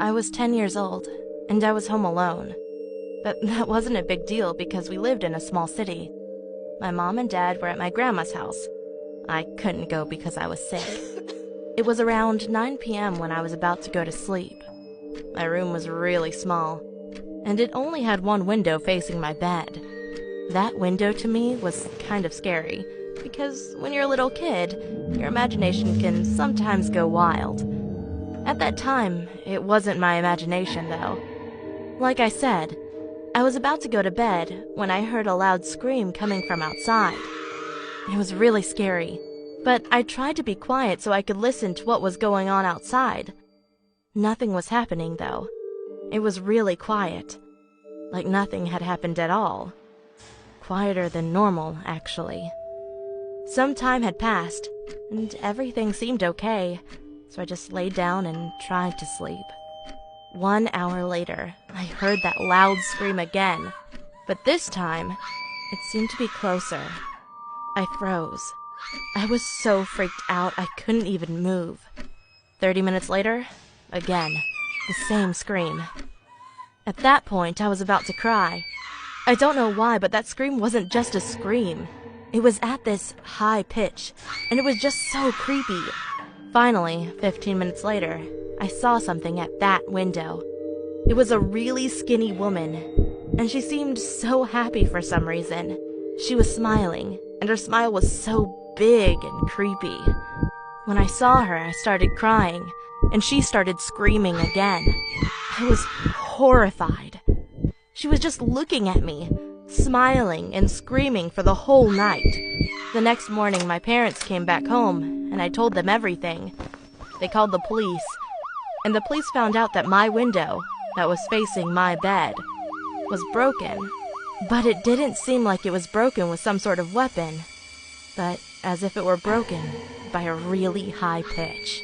I was 10 years old, and I was home alone. But that wasn't a big deal because we lived in a small city. My mom and dad were at my grandma's house. I couldn't go because I was sick. It was around 9 p.m. when I was about to go to sleep. My room was really small, and it only had one window facing my bed. That window to me was kind of scary, because when you're a little kid, your imagination can sometimes go wild. At that time, it wasn't my imagination, though. Like I said, I was about to go to bed when I heard a loud scream coming from outside. It was really scary, but I tried to be quiet so I could listen to what was going on outside. Nothing was happening, though. It was really quiet, like nothing had happened at all. Quieter than normal, actually. Some time had passed, and everything seemed okay, so I just laid down and tried to sleep. 1 hour later, I heard that loud scream again, but this time, it seemed to be closer. I froze. I was so freaked out I couldn't even move. 30 minutes later, again, the same scream. At that point, I was about to cry. I don't know why, but that scream wasn't just a scream. It was at this high pitch, and it was just so creepy. Finally, 15 minutes later, I saw something at that window. It was a really skinny woman, and she seemed so happy for some reason. She was smiling, and her smile was so big and creepy. When I saw her, I started crying, and she started screaming again. I was horrified. She was just looking at me, smiling and screaming for the whole night. The next morning, my parents came back home, and I told them everything. They called the police, and the police found out that my window, that was facing my bed, was broken. But it didn't seem like it was broken with some sort of weapon, but as if it were broken by a really high pitch.